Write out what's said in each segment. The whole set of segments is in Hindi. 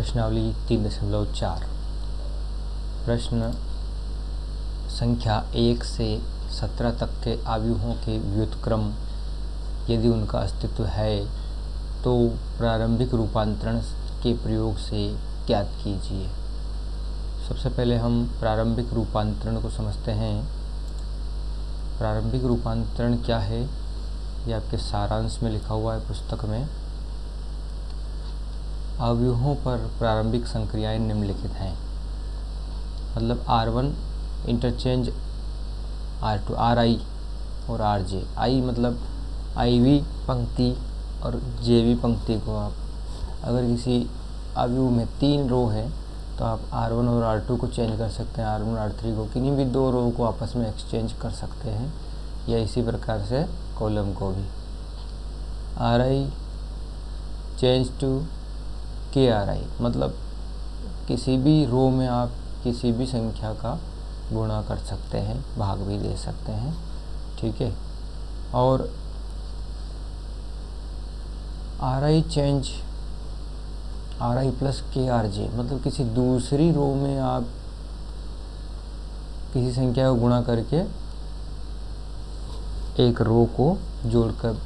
प्रश्नावली 3.4 प्रश्न संख्या 1 से 17 तक के आव्यूहों के व्युत्क्रम यदि उनका अस्तित्व है तो प्रारंभिक रूपांतरण के प्रयोग से ज्ञात कीजिए। सबसे पहले हम प्रारंभिक रूपांतरण को समझते हैं। प्रारंभिक रूपांतरण क्या है ये आपके सारांश में लिखा हुआ है पुस्तक में। अवयवों पर प्रारंभिक संक्रियाएं निम्नलिखित हैं, मतलब R1 इंटरचेंज R2 RI और RJ। I मतलब IV पंक्ति और JV पंक्ति को आप अगर किसी अवयव में 3 रो है तो आप R1 और R2 को चेंज कर सकते हैं, R1 और R3 को, किन्हीं भी 2 रो को आपस में एक्सचेंज कर सकते हैं, या इसी प्रकार से कॉलम को भी। RI चेंज टू KRI मतलब किसी भी रो में आप किसी भी संख्या का गुणा कर सकते हैं, भाग भी दे सकते हैं, ठीक है। और RI change RI plus KRJ मतलब किसी दूसरी रो में आप किसी संख्या को गुणा करके एक रो को जोड़कर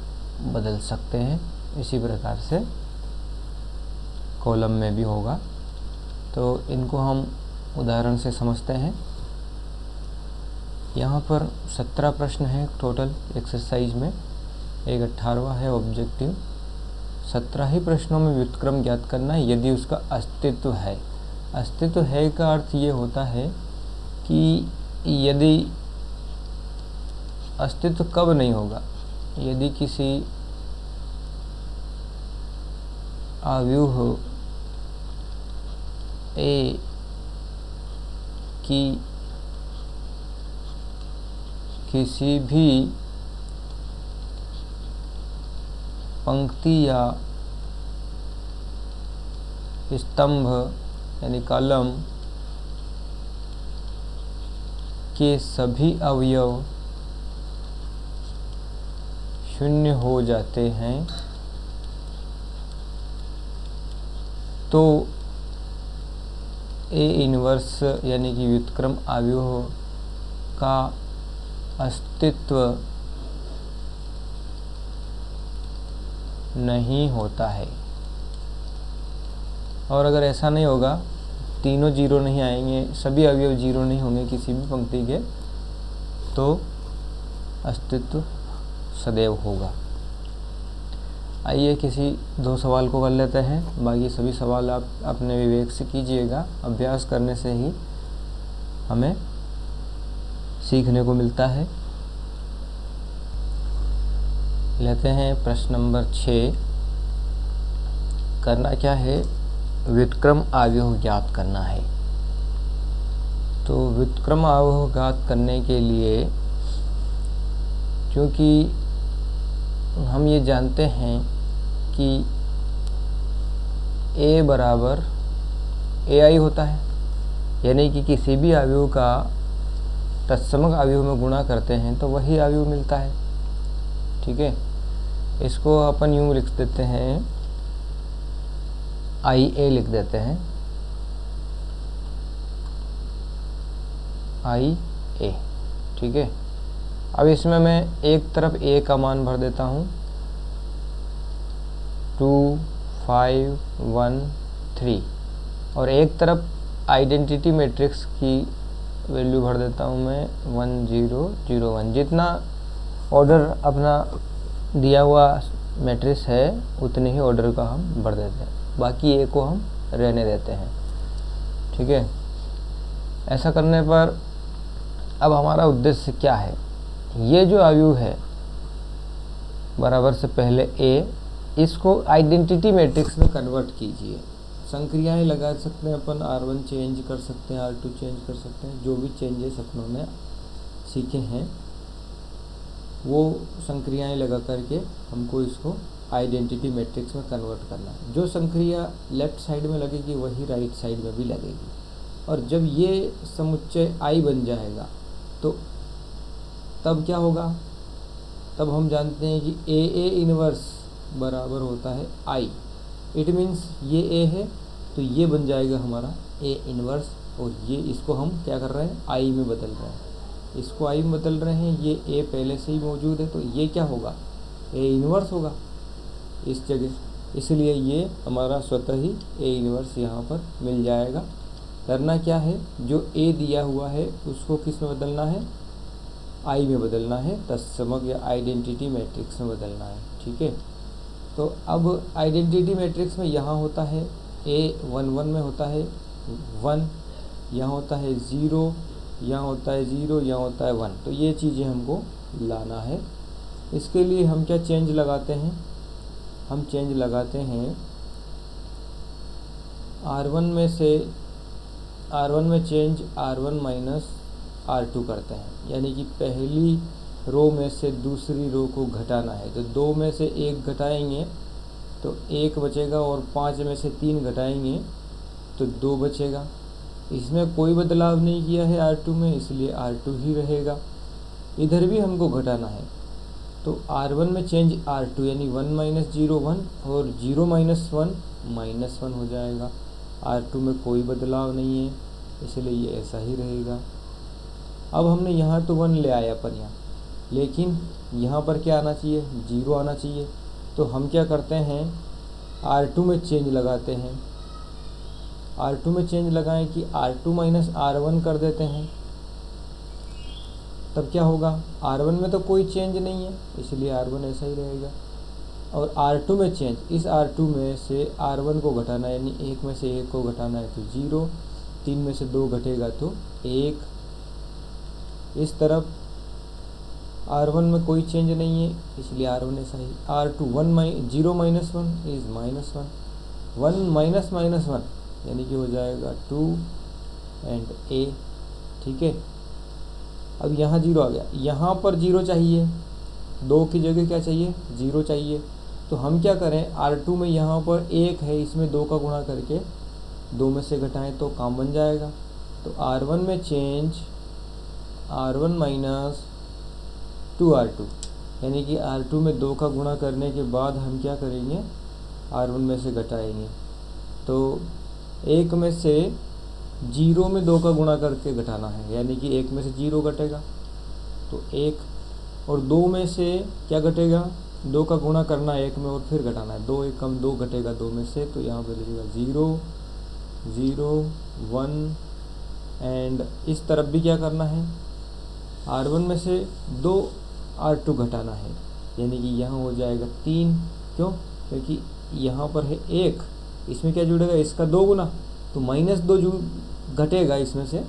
बदल सकते हैं। इसी प्रकार से कॉलम में भी होगा। तो इनको हम उदाहरण से समझते हैं। यहाँ पर 17 प्रश्न हैं टोटल एक्सरसाइज में, एक 18वां है ऑब्जेक्टिव। 17 ही प्रश्नों में व्युत्क्रम ज्ञात करना है यदि उसका अस्तित्व है। अस्तित्व है का अर्थ ये होता है कि यदि अस्तित्व कब नहीं होगा, यदि किसी अवयव A की किसी भी पंक्ति या स्तंभ यानी कॉलम के सभी अवयव शून्य हो जाते हैं तो A इनवर्स यानी कि व्युत्क्रम अवयव का अस्तित्व नहीं होता है। और अगर ऐसा नहीं होगा, तीनों जीरो नहीं आएंगे, सभी अवयव जीरो नहीं होंगे किसी भी पंक्ति के, तो अस्तित्व सदैव होगा। आइए किसी 2 सवाल को कर लेते हैं, बाकी सभी सवाल आप अपने विवेक से कीजिएगा। अभ्यास करने से ही हमें सीखने को मिलता है। लेते हैं प्रश्न नंबर 6। करना क्या है, व्युत्क्रम अवयव ज्ञात करना है। तो व्युत्क्रम अवयव ज्ञात करने के लिए, क्योंकि हम ये जानते हैं कि A बराबर AI होता है, यानी कि किसी भी अवयव का तत्समक अवयव में गुणा करते हैं तो वही अवयव मिलता है, ठीक है। इसको अपन यूँ लिख देते हैं, IA लिख देते हैं, IA, ठीक है। अब इसमें मैं एक तरफ A का मान भर देता हूँ, 2 5 1 3, और एक तरफ आइडेंटिटी मैट्रिक्स की वैल्यू भर देता हूँ मैं 1 0 0 1। जितना ऑर्डर अपना दिया हुआ मैट्रिक्स है उतने ही ऑर्डर का हम भर देते हैं, बाकी A को हम रहने देते हैं, ठीक है। ऐसा करने पर अब हमारा उद्देश्य क्या है, ये जो अवयव है बराबर से पहले A, इसको आइडेंटिटी मैट्रिक्स में कन्वर्ट कीजिए। संक्रियाएं लगा सकते हैं अपन, R1 चेंज कर सकते हैं, R2 चेंज कर सकते हैं, जो भी चेंजेस अपनों ने सीखे हैं वो संक्रियाएं लगा करके हमको इसको आइडेंटिटी मैट्रिक्स में कन्वर्ट करना है। जो संक्रिया लेफ्ट साइड में लगेगी वही राइट साइड में भी लगेगी। और जब ये समुच्चय I बन जाएगा तो तब क्या होगा, तब हम जानते हैं कि AA इनवर्स बराबर होता है I। इट मीन्स ये A है, तो ये बन जाएगा हमारा ए इन्वर्स, और ये इसको हम क्या कर रहे हैं, आई में बदल रहे हैं, इसको आई में बदल रहे हैं, ये ए पहले से ही मौजूद है तो ये क्या होगा, ए इन्वर्स होगा इस जगह, इसलिए ये हमारा स्वतः ही ए इन्वर्स यहाँ पर मिल जाएगा। करना क्या है, जो ए दिया हुआ है उसको किस में बदलना है, आई में बदलना है, तत्समक या आइडेंटिटी मैट्रिक्स में बदलना है। ठीक है, तो अब आइडेंटिटी मैट्रिक्स में यहाँ होता है A11 में होता है 1, यहाँ होता है 0, यहाँ होता है 0, यहाँ होता है 1, तो ये चीज़ें हमको लाना है। इसके लिए हम क्या चेंज लगाते हैं, हम चेंज लगाते हैं R1 में से, R1 में चेंज R1 माइनस R2 करते हैं, यानी कि पहली रो में से दूसरी रो को घटाना है, तो 2 में से 1 घटाएंगे तो 1 बचेगा, और 5 में से 3 घटाएंगे तो 2 बचेगा। इसमें कोई बदलाव नहीं किया है R2 में, इसलिए R2 ही रहेगा। इधर भी हमको घटाना है, तो R1 में चेंज R2 यानी 1 माइनस 0 1, और 0 माइनस 1 माइनस 1 हो जाएगा। R2 में कोई बदलाव नहीं है, इसलिए ये ऐसा ही रहेगा। अब हमने यहाँ तो 1 ले आया पर यहाँ, लेकिन यहाँ पर क्या आना चाहिए, 0 आना चाहिए, तो हम क्या करते हैं, R2 में चेंज लगाते हैं। R2 में चेंज लगाएं कि R2 माइनस R1 कर देते हैं, तब क्या होगा, R1 में तो कोई चेंज नहीं है, इसलिए R1 ऐसा ही रहेगा। और R2 में चेंज, इस R2 में से R1 को घटाना है, यानी 1 में से 1 को घटाना है तो 0, 3 में से 2 घटेगा तो 1। इस तरफ R1 में कोई चेंज नहीं है, इसलिए R1 ऐसा ही। R2 0 minus 1 is minus 1, 1 minus minus 1 यानी कि हो जाएगा 2 एंड A। ठीक है, अब यहाँ 0 आ गया, यहाँ पर 0 चाहिए, 2 की जगह क्या चाहिए, 0 चाहिए, तो हम क्या करें, R2 में यहाँ पर 1 है, इसमें 2 का गुणा करके 2 में से घटाएं तो काम बन जाएगा। तो R1 में चेंज R1 माइनस 2R2, यानी कि R2 में 2 का गुणा करने के बाद हम क्या करेंगे, R1 में से घटाएंगे, तो 1 में से 0 में 2 का गुणा करके घटाना है, यानी कि 1 में से 0 घटेगा तो 1, और 2 में से क्या घटेगा, 2 का गुणा करना है 1 में और फिर घटाना है, 2 1 कम 2 घटेगा 2 में से, तो यहाँ पर लिखेगा 0 0 1, एंड इस तरफ भी क्या करना है, R1 में से 2 R2 घटाना है, यानी कि यहाँ हो जाएगा 3, क्यों, क्योंकि यहाँ पर है 1, इसमें क्या जुड़ेगा, इसका 2 गुना, तो माइनस 2 जो घटेगा इसमें से,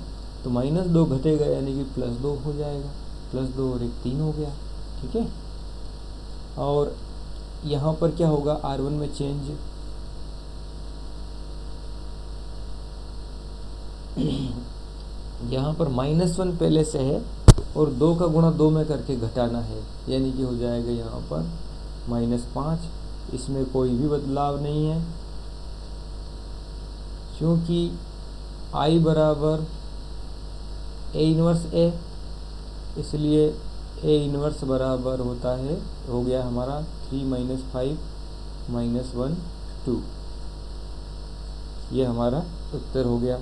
तो माइनस 2 घटेगा यानी कि प्लस 2 हो जाएगा, प्लस 2 और 1 3 हो गया। ठीक है, और यहाँ पर क्या होगा, R1 में चेंज यहाँ पर -1 पहले से है, और 2 का गुणा 2 में करके घटाना है, यानी कि हो जाएगा यहाँ पर -5, इसमें कोई भी बदलाव नहीं है, क्योंकि I बराबर A इन्वर्स A, इसलिए A इन्वर्स बराबर होता है, हो गया हमारा 3 - 5 - 1 2, ये हमारा उत्तर हो गया।